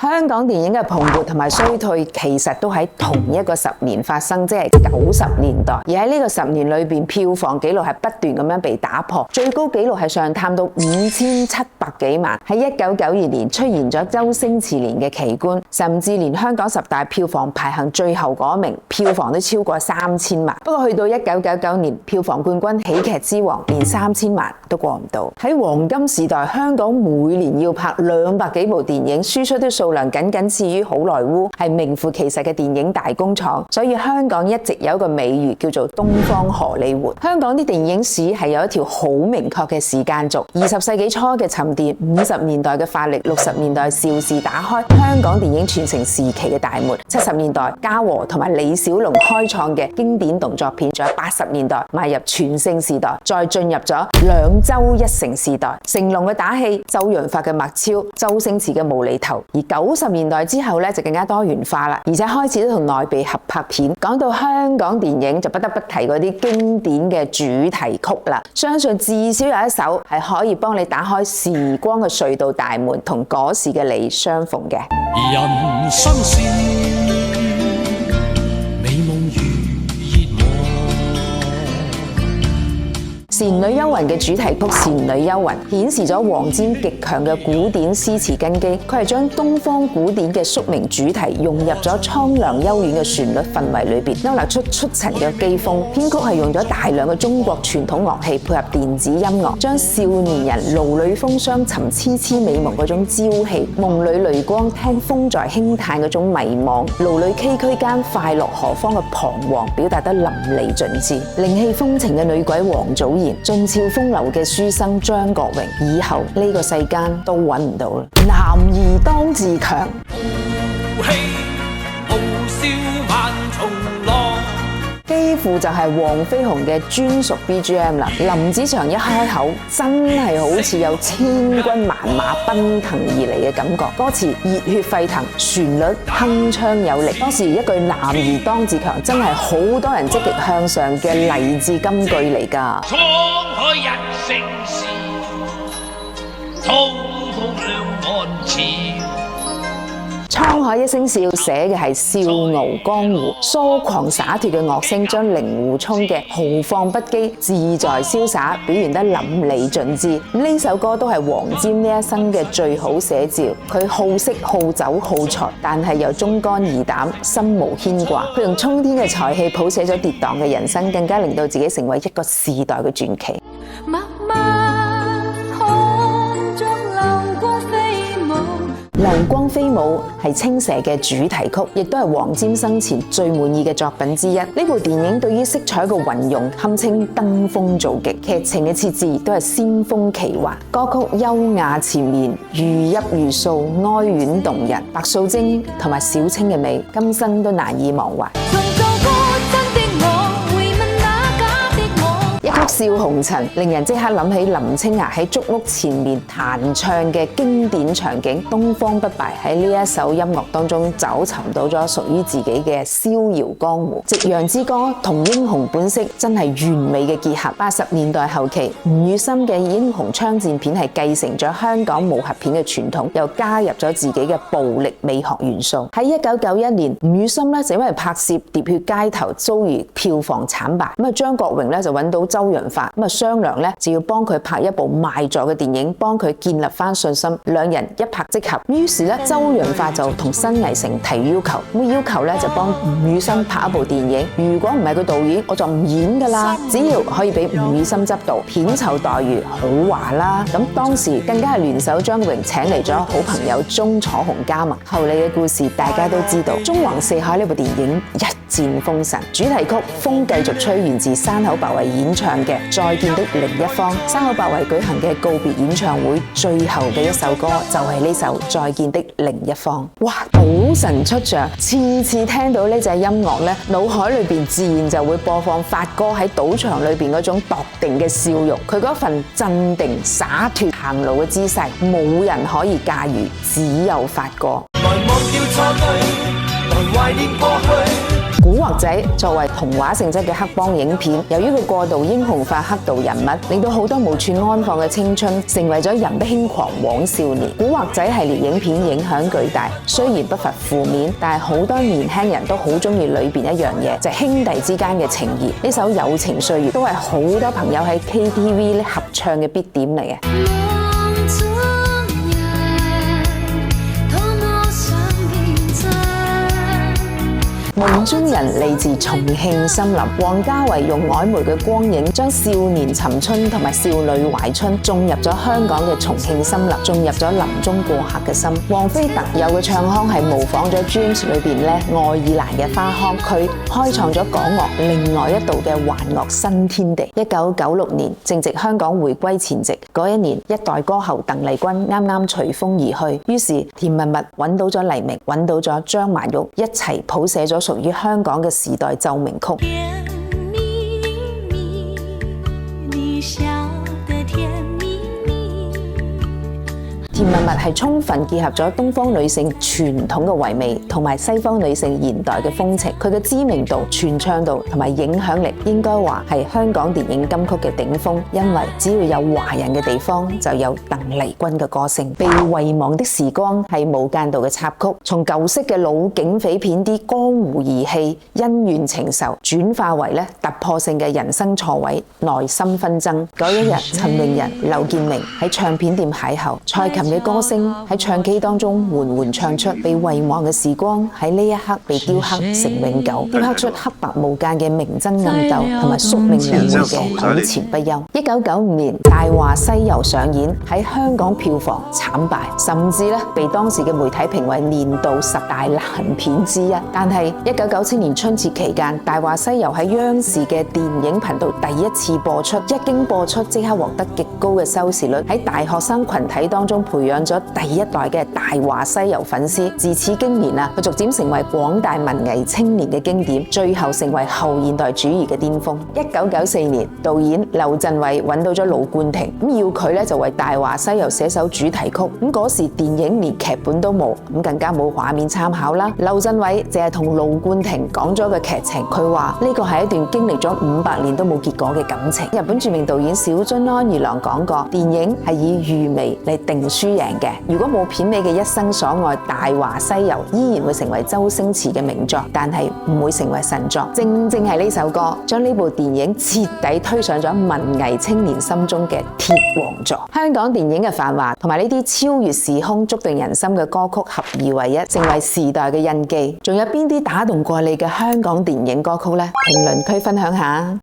香港電影嘅蓬勃同埋衰退其實都喺同一個10年發生，即係90年代。而喺呢個10年裏邊，票房紀錄係不斷咁樣被打破，最高紀錄係上探到5700幾萬。喺1992年出現咗周星馳年嘅奇觀，甚至連香港10大票房排行最後嗰名票房都超過3000萬。不過去到1999年，票房冠軍《喜劇之王》連3000萬都過唔到。喺黃金時代，香港每年要拍200幾部電影，輸出的數量僅次於好萊塢，係名副其實嘅電影大工廠。所以香港一直有一個美譽叫做東方荷里活。香港啲電影史係有一條好明確嘅時間軸，20世紀初嘅沉澱，50年代嘅發力，60年代邵氏打開香港電影傳承時期嘅大門，70年代嘉禾同埋李小龍開創嘅經典動作片，仲有80年代邁入全盛時代，再進入咗兩周一成時代，成龍嘅打戲，周潤發嘅墨超，周星馳嘅無厘頭。而90年代之後咧就更加多元化啦，而且開始都同內地合拍片。講到香港電影就不得不提嗰啲經典嘅主題曲啦，相信至少有一首係可以幫你打開時光嘅隧道大門，同嗰時嘅你相逢嘅。人生是美夢如熱《倩女幽魂》嘅主題曲《倩女幽魂》顯示咗黃霑極強嘅古典詩詞根基，佢係將東方古典嘅宿命主題融入咗蒼涼幽怨嘅旋律氛圍裏邊，勾勒出出塵嘅機鋒。編曲係用咗大量嘅中國傳統樂器配合電子音樂，將少年人顱裏風霜尋痴痴美夢嗰種朝氣，夢裏淚光聽風在輕嘆嗰種迷惘，顱裏崎嶇間快樂何方嘅彷徨，表達得淋漓盡致。靈氣風情嘅女鬼王祖賢，俊俏風流嘅書生張國榮，以後呢個世間都揾唔到啦。男兒當自強，幾乎就係黃飛鴻嘅專屬 BGM 啦。林子祥一開口，真係好似有千軍萬馬奔騰而嚟嘅感覺。歌詞熱血沸騰，旋律鏗鏘有力。當時一句男兒當自強，真係好多人積極向上嘅勵志金句嚟㗎。滄海一聲笑，滔滔兩岸潮。滄海一聲笑寫嘅係笑傲江湖，疏狂灑脫嘅樂聲將令狐沖嘅豪放不羈、自在瀟灑表現得淋漓盡致。呢首歌都係黃霑呢一生嘅最好寫照。佢好色好酒好財，但係又忠肝義膽，心無牽掛。佢用沖天嘅才氣譜寫咗跌宕嘅人生，更加令到自己成為一個時代嘅傳奇。流光飛舞係青蛇嘅主題曲，亦都係黃霑生前最滿意嘅作品之一。呢部電影對於色彩嘅運用堪稱登峰造極，劇情嘅設置亦都係仙風奇幻，歌曲優雅纏綿，如泣如訴，哀婉動人。白素貞同埋小青嘅美，今生都難以忘懷。笑紅塵，令人即刻諗起林青霞喺竹屋前面彈唱嘅經典場景。東方不敗喺呢一首音樂當中找尋到咗屬於自己嘅逍遙江湖。夕陽之歌同英雄本色真係完美嘅結合。80年代後期，吳宇森嘅英雄槍戰片係繼承咗香港武俠片嘅傳統，又加入咗自己嘅暴力美學元素。喺1991年，吳宇森就因為拍攝《喋血街頭》遭遇票房慘敗，咁張國榮就揾到周潤發商量就要幫佢拍一部賣座嘅電影，幫佢建立翻信心。兩人一拍即合，於是周潤發就同新藝城提要求，要求就幫吳宇森拍一部電影。如果唔係個導演，我就唔演噶啦。只要可以俾吳宇森執導，片酬待遇好華啦。咁當時更加係聯手張國榮請嚟咗好朋友鐘楚紅加盟。後嚟嘅故事大家都知道，縱橫四海呢部電影一戰封神。主題曲風繼續吹源自山口百惠演唱嘅再見的另一方。山口百惠舉行嘅告別演唱會最後嘅一首歌就係呢首再見的另一方。哇，賭神出場，次次聽到呢隻音樂咧，腦海裏邊自然就會播放發哥喺賭場裏邊嗰種篤定嘅笑容，佢嗰份鎮定灑脫行路嘅姿勢，冇人可以駕馭，只有發哥。來忘掉錯對，來懷念過去。古惑仔作為童話性質嘅黑幫影片，由於佢過度英雄化黑道人物，令到好多無處安放嘅青春成為咗人不輕狂枉少年。古惑仔系列影片影響巨大，雖然不乏負面，但係好多年輕人都好中意裏邊一樣嘢，就係兄弟之間嘅情誼。呢首《友情歲月》都係好多朋友喺 KTV 合唱嘅必點嚟嘅。夢中人嚟自重慶森林，王家衛用曖昧嘅光影將少年尋春同埋少女懷春種入咗香港嘅重慶森林，種入咗林中過客嘅心。王菲特有嘅唱腔係模仿咗 Dreams 裏邊愛爾蘭嘅花腔，佢開創咗港樂另外一道嘅環樂新天地。1996年正值香港回歸前夕，嗰一年一代歌后鄧麗君啱啱隨風而去，於是甜蜜蜜揾到咗黎明，揾到咗張曼玉，一齊譜寫咗屬於香港嘅時代奏鳴曲。甜蜜蜜，你笑得甜蜜蜜。甜蜜蜜係充分結合咗東方女性傳統嘅唯美同埋西方女性現代嘅風情，佢嘅知名度、傳唱度同埋影響力應該話係香港電影金曲嘅頂峰，因為只要有華人嘅地方就有鄧麗君嘅歌聲。被遺忘的時光係無間道嘅插曲，從舊式嘅老警匪片啲江湖義氣、恩怨情仇轉化為突破性嘅人生錯位、內心紛爭。嗰一日，陳穎仁、劉建明喺唱片店邂逅，蔡琴嘅歌聲喺唱 K 當中緩緩唱出，被遺忘嘅時光喺呢一刻被雕刻成永久，雕刻出黑白無間嘅明爭暗鬥同埋宿命輪迴嘅糾纏不休。1995年《大話西遊》上演，喺香港票房慘敗，甚至被當時嘅媒體評為年度10大爛片之一。但係1997年春節期間，《大話西遊》喺央視嘅電影頻道第一次播出，一經播出即刻獲得極高嘅收視率，喺大學生群體當中培養咗第一代嘅《大話西遊》粉絲。自此經年佢逐漸成為廣大文藝青年嘅經典，最後成為後現代主義嘅巔峰。1994年，導演劉鎮偉揾到咗盧冠廷，要佢就為《大話西遊》寫首主題曲。嗰時電影連劇本都冇，更加冇畫面參考啦。劉鎮偉淨係同盧冠廷講咗個劇情，佢話呢個係一段經歷咗500年都冇結果嘅感情。日本著名導演小津安二郎講過，電影係以餘味嚟定輸贏嘅。如果冇片尾嘅一生所愛《大話西遊》，依然會成為周星馳嘅名作，但係唔會成為神作。正正係呢首歌，將呢部電影徹底推上咗文藝青年心中嘅鐵王座。香港電影嘅繁華同埋呢啲超越時空、觸動人心嘅歌曲合二為一，成為時代嘅印記。仲有邊啲打動過你嘅香港電影歌曲呢？評論區分享下。